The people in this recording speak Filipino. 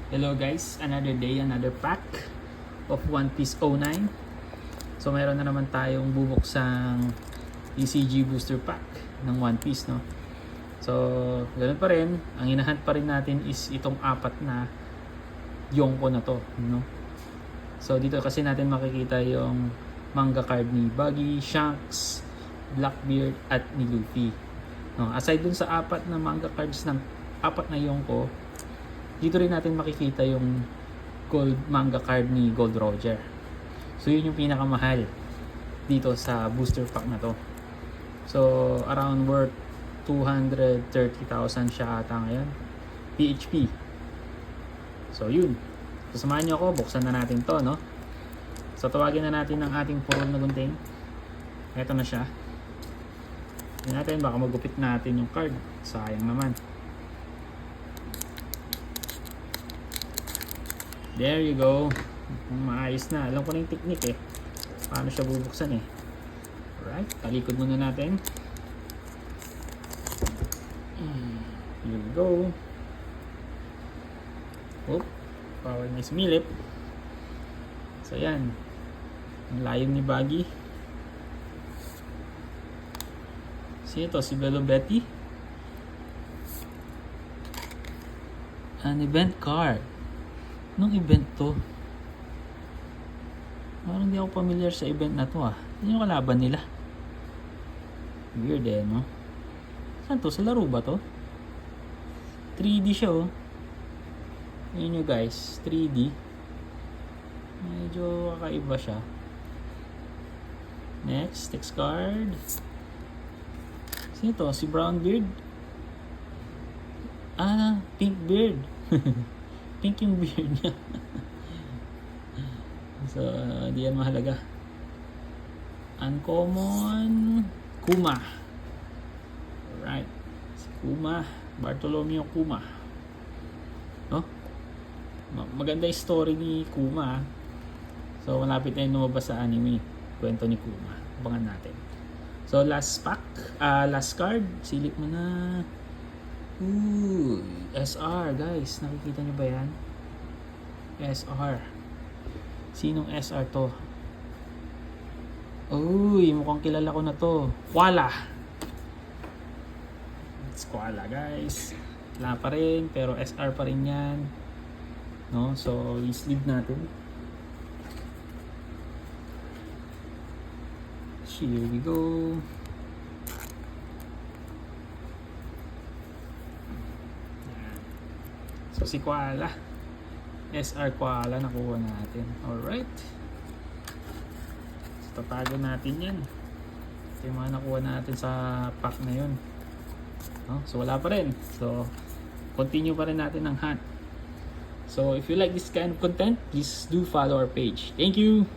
Hello guys, another day, another pack of One Piece 09. So mayroon na naman tayong bubuksang ECG booster pack ng One Piece, no? So ganoon pa rin, ang hinahunt pa rin natin is itong apat na Yonko na to, no? So dito kasi natin makikita yung manga card ni Buggy, Shanks, Blackbeard at ni Luffy. No, aside dun sa apat na manga cards ng apat na Yonko, dito rin natin makikita yung gold manga card ni Gold Roger. So yun yung pinakamahal dito sa booster pack na to. So around worth 230,000 siya ata ngayon PHP. So yun, so samahan nyo ako, buksan na natin to, no? So tawagin na natin ang ating purol na gunting. Eto na siya. Tingnan natin, baka magupit natin yung card, sayang naman. There you go. Maayos na. Alam ko na yung technique eh. Paano siya bubuksan eh. Alright. Talikod muna natin. Here we go. Oop. Power niya sumilip. So yan. Ang layo ni Buggy. Sino to? Si Bello Betty? An event card. Nung event to? Parang hindi ako familiar sa event na to ah. Hindi yung kalaban nila. Weird eh, no? Saan to? Sa laro ba to? 3D siya oh. Ayun nyo guys, 3D. Medyo kakaiba siya. Next, text card. Sino to? Si Brownbeard? Ah, Pinkbeard. Pink yung beard niya. So, di yan mahalaga. Uncommon Kuma. Alright. Si Kuma. Bartolomeo Kuma. No? Maganda yung story ni Kuma. So, malapit na yung lumabas sa anime. Kwento ni Kuma. Abangan natin. So, last pack. Last card. Silip mo na. Ooh, SR guys, nakikita nyo ba yan? SR. Sinong SR to? Uy, mukhang kilala ko na to. Koala. It's Koala guys. Wala pa rin, pero SR pa rin yan. No? So, i-sleeve natin. Here we go. So si Koala, SR Koala nakuha natin. Alright. So tatago natin yan. Ito yung mga nakuha natin sa pack na yun. No? So wala pa rin. So continue pa rin natin ang hunt. So if you like this kind of content, please do follow our page. Thank you!